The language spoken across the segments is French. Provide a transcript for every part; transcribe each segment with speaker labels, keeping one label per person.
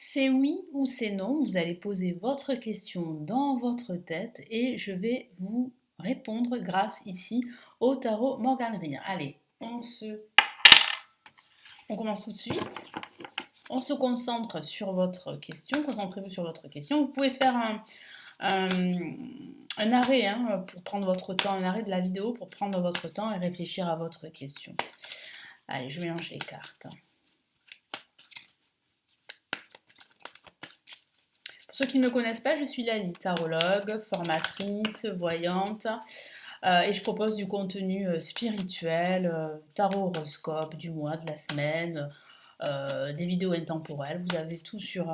Speaker 1: C'est oui ou c'est non. Vous allez poser votre question dans votre tête et je vais vous répondre grâce ici au tarot Morgan Ria. Allez, on commence tout de suite. On se concentre sur votre question. Concentrez-vous sur votre question. Vous pouvez faire un arrêt pour prendre votre temps, un arrêt de la vidéo pour prendre votre temps et réfléchir à votre question. Allez, je mélange les cartes. Pour ceux qui ne me connaissent pas, je suis Lali, tarologue, formatrice, voyante, et je propose du contenu spirituel, tarot horoscope du mois, de la semaine, des vidéos intemporelles. Vous avez tout sur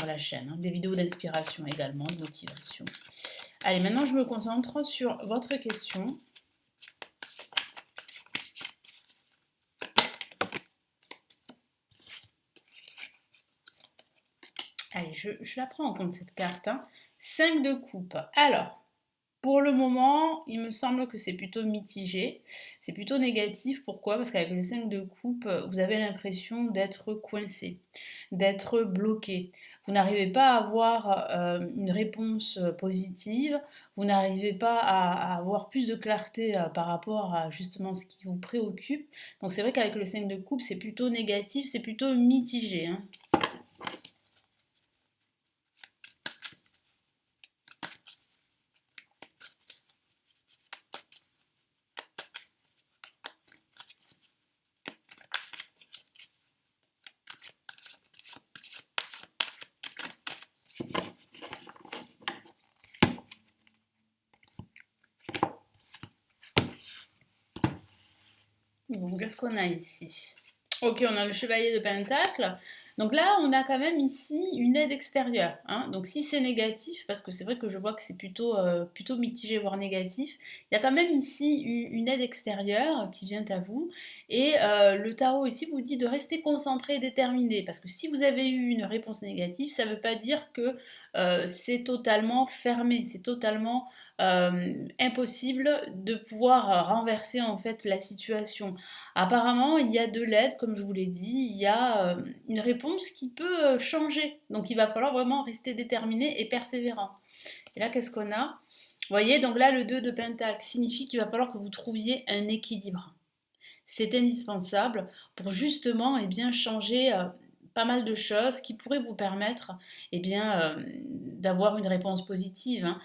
Speaker 1: la chaîne, des vidéos d'inspiration également, de motivation. Allez, maintenant je me concentre sur votre question. Allez, je la prends en compte cette carte. 5 de coupe. Alors, pour le moment, il me semble que c'est plutôt mitigé. C'est plutôt négatif. Pourquoi? Parce qu'avec le 5 de coupe, vous avez l'impression d'être coincé, d'être bloqué. Vous n'arrivez pas à avoir une réponse positive. Vous n'arrivez pas à avoir plus de clarté par rapport à justement ce qui vous préoccupe. Donc c'est vrai qu'avec le 5 de coupe, c'est plutôt négatif, c'est plutôt mitigé, hein. Bon, qu'est-ce qu'on a ici? Ok, on a le chevalier de Pentacle. Donc là, on a quand même ici une aide extérieure, hein. Donc si c'est négatif, parce que c'est vrai que je vois que c'est plutôt mitigé, voire négatif, il y a quand même ici une aide extérieure qui vient à vous. Et le tarot ici vous dit de rester concentré et déterminé. Parce que si vous avez eu une réponse négative, ça ne veut pas dire que c'est totalement fermé, c'est totalement impossible de pouvoir renverser en fait la situation. Apparemment, il y a de l'aide, comme je vous l'ai dit, il y a une réponse qui peut changer. Donc il va falloir vraiment rester déterminé et persévérant. Et là, qu'est-ce qu'on a? Vous voyez, donc là, le 2 de Pentacle signifie qu'il va falloir que vous trouviez un équilibre. C'est indispensable pour justement changer pas mal de choses qui pourraient vous permettre d'avoir une réponse positive, hein.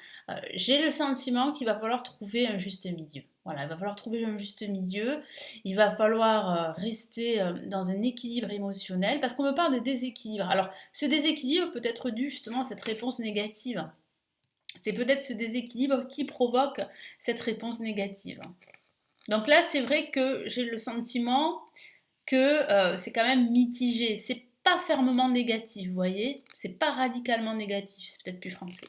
Speaker 1: J'ai le sentiment qu'il va falloir trouver un juste milieu. Voilà, il va falloir trouver un juste milieu. Il va falloir rester dans un équilibre émotionnel parce qu'on me parle de déséquilibre. Alors, ce déséquilibre peut être dû justement à cette réponse négative. C'est peut-être ce déséquilibre qui provoque cette réponse négative. Donc là, c'est vrai que j'ai le sentiment que c'est quand même mitigé. C'est pas fermement négatif, vous voyez? C'est pas radicalement négatif, c'est peut-être plus français.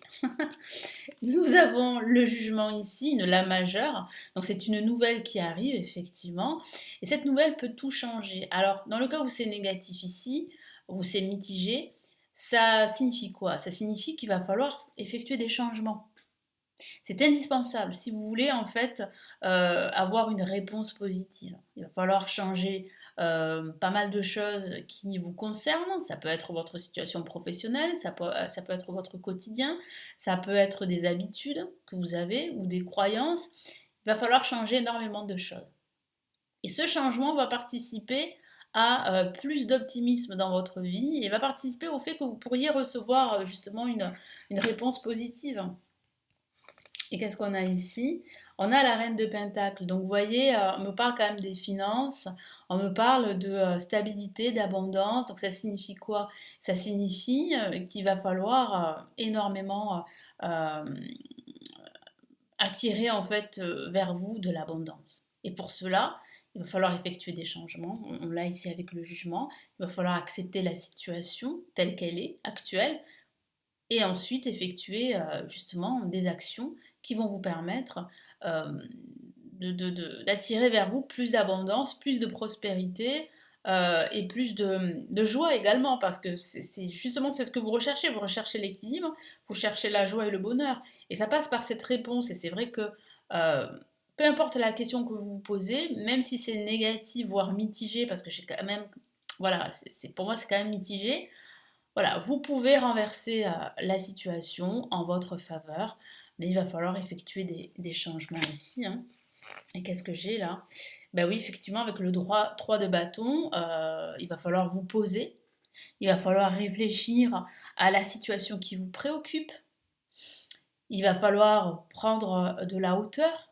Speaker 1: Nous avons le jugement ici, une La majeure. Donc c'est une nouvelle qui arrive, effectivement. Et cette nouvelle peut tout changer. Alors, dans le cas où c'est négatif ici, où c'est mitigé, ça signifie quoi? Ça signifie qu'il va falloir effectuer des changements. C'est indispensable si vous voulez en fait avoir une réponse positive. Il va falloir changer pas mal de choses qui vous concernent. Ça peut être votre situation professionnelle, ça peut être votre quotidien, ça peut être des habitudes que vous avez ou des croyances. Il va falloir changer énormément de choses. Et ce changement va participer à plus d'optimisme dans votre vie et va participer au fait que vous pourriez recevoir justement une réponse positive. Et qu'est-ce qu'on a ici? On a la reine de Pentacle. Donc vous voyez, on me parle quand même des finances, on me parle de stabilité, d'abondance. Donc ça signifie quoi? Ça signifie qu'il va falloir énormément attirer en fait vers vous de l'abondance. Et pour cela, il va falloir effectuer des changements. On l'a ici avec le jugement. Il va falloir accepter la situation telle qu'elle est, actuelle, et ensuite effectuer justement des actions qui vont vous permettre d'attirer vers vous plus d'abondance, plus de prospérité et plus de joie également, parce que c'est justement c'est ce que vous recherchez l'équilibre, vous cherchez la joie et le bonheur, et ça passe par cette réponse, et c'est vrai que euh, peu importe la question que vous vous posez, même si c'est négatif, voire mitigé, parce que j'ai quand même, voilà, pour moi c'est quand même mitigé, Voilà, vous pouvez renverser la situation en votre faveur, mais il va falloir effectuer des changements ici, hein. Et qu'est-ce que j'ai là? Ben oui, effectivement, avec le 3 de bâton, il va falloir vous poser, il va falloir réfléchir à la situation qui vous préoccupe, il va falloir prendre de la hauteur,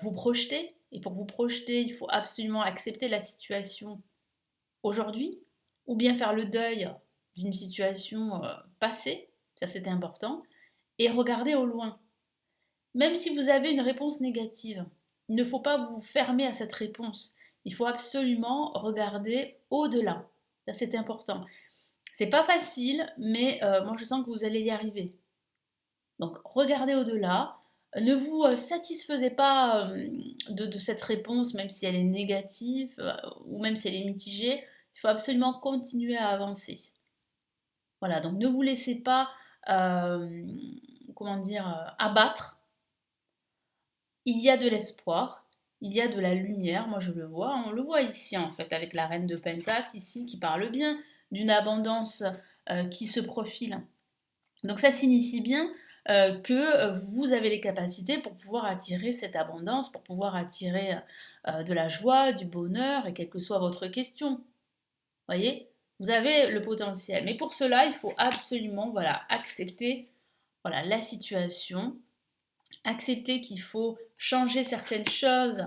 Speaker 1: vous projeter. Et pour vous projeter, il faut absolument accepter la situation aujourd'hui, ou bien faire le deuil d'une situation passée, ça c'était important, et regarder au loin. Même si vous avez une réponse négative, il ne faut pas vous fermer à cette réponse. Il faut absolument regarder au-delà. Ça c'est important. C'est pas facile, mais moi je sens que vous allez y arriver. Donc regardez au-delà. Ne vous satisfaisez pas de cette réponse, même si elle est négative ou même si elle est mitigée. Il faut absolument continuer à avancer. Voilà, donc ne vous laissez pas, euh, comment dire, abattre. Il y a de l'espoir, il y a de la lumière, moi je le vois, on le voit ici en fait avec la reine de Pentacle ici qui parle bien d'une abondance qui se profile. Donc ça signifie bien que vous avez les capacités pour pouvoir attirer cette abondance, pour pouvoir attirer de la joie, du bonheur, et quelle que soit votre question. Voyez, vous avez le potentiel. Mais pour cela, il faut absolument voilà, accepter voilà, la situation, accepter qu'il faut changer certaines choses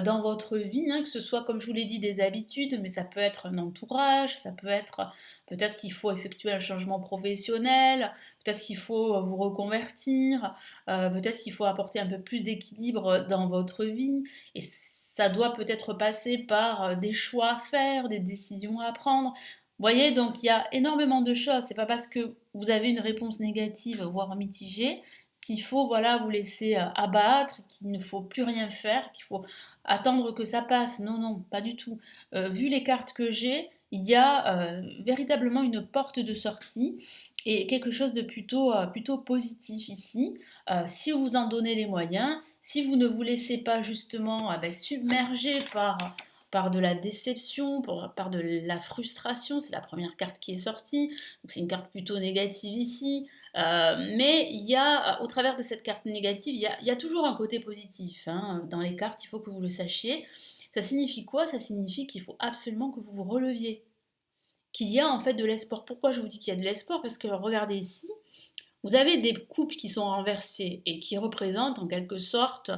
Speaker 1: dans votre vie, hein, que ce soit, comme je vous l'ai dit, des habitudes, mais ça peut être un entourage, ça peut être peut-être qu'il faut effectuer un changement professionnel, peut-être qu'il faut vous reconvertir, peut-être qu'il faut apporter un peu plus d'équilibre dans votre vie, et ça doit peut-être passer par des choix à faire, des décisions à prendre. Vous voyez, donc il y a énormément de choses. C'est pas parce que vous avez une réponse négative, voire mitigée, qu'il faut voilà vous laisser abattre, qu'il ne faut plus rien faire, qu'il faut attendre que ça passe. Non, non, pas du tout. Vu les cartes que j'ai, il y a véritablement une porte de sortie et quelque chose de plutôt positif ici. Si vous en donnez les moyens, si vous ne vous laissez pas justement submerger par de la déception, par de la frustration, c'est la première carte qui est sortie, donc c'est une carte plutôt négative ici. Mais il y a, au travers de cette carte négative, il y a toujours un côté positif hein, dans les cartes, il faut que vous le sachiez. Ça signifie quoi? Ça signifie qu'il faut absolument que vous vous releviez, qu'il y a en fait de l'espoir. Pourquoi je vous dis qu'il y a de l'espoir? Parce que regardez ici, vous avez des coupes qui sont renversées et qui représentent en quelque sorte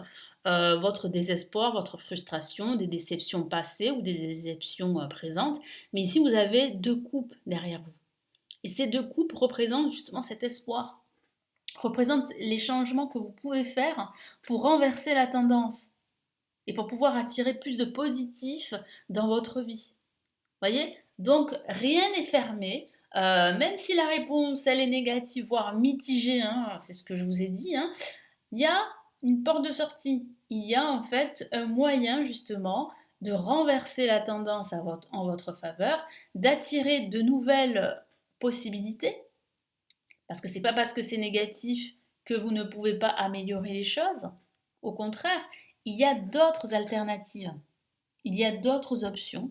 Speaker 1: votre désespoir, votre frustration, des déceptions passées ou des déceptions présentes. Mais ici, vous avez deux coupes derrière vous. Et ces deux coupes représentent justement cet espoir, représentent les changements que vous pouvez faire pour renverser la tendance et pour pouvoir attirer plus de positif dans votre vie. Voyez? Donc rien n'est fermé. Même si la réponse elle est négative, voire mitigée, hein, c'est ce que je vous ai dit, hein, il y a une porte de sortie. Il y a en fait un moyen justement de renverser la tendance en votre faveur, d'attirer de nouvelles possibilités, parce que c'est pas parce que c'est négatif que vous ne pouvez pas améliorer les choses. Au contraire, il y a d'autres alternatives, il y a d'autres options,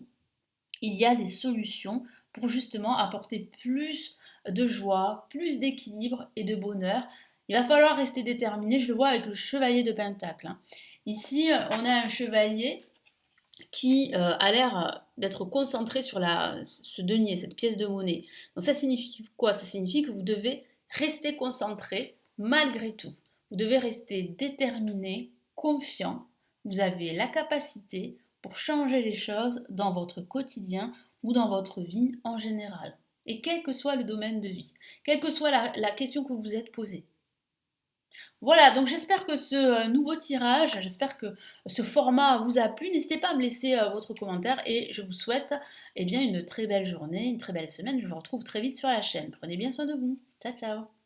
Speaker 1: il y a des solutions pour justement apporter plus de joie, plus d'équilibre et de bonheur. Il va falloir rester déterminé, je le vois avec le chevalier de Pentacle, hein. Ici, on a un chevalier qui a l'air d'être concentré sur ce denier, cette pièce de monnaie. Donc ça signifie quoi? Ça signifie que vous devez rester concentré malgré tout. Vous devez rester déterminé, confiant. Vous avez la capacité pour changer les choses dans votre quotidien ou dans votre vie en général. Et quel que soit le domaine de vie, quelle que soit la question que vous vous êtes posée. Voilà, donc j'espère que ce nouveau tirage, j'espère que ce format vous a plu. N'hésitez pas à me laisser votre commentaire et je vous souhaite eh bien, une très belle journée, une très belle semaine. Je vous retrouve très vite sur la chaîne. Prenez bien soin de vous. Ciao, ciao.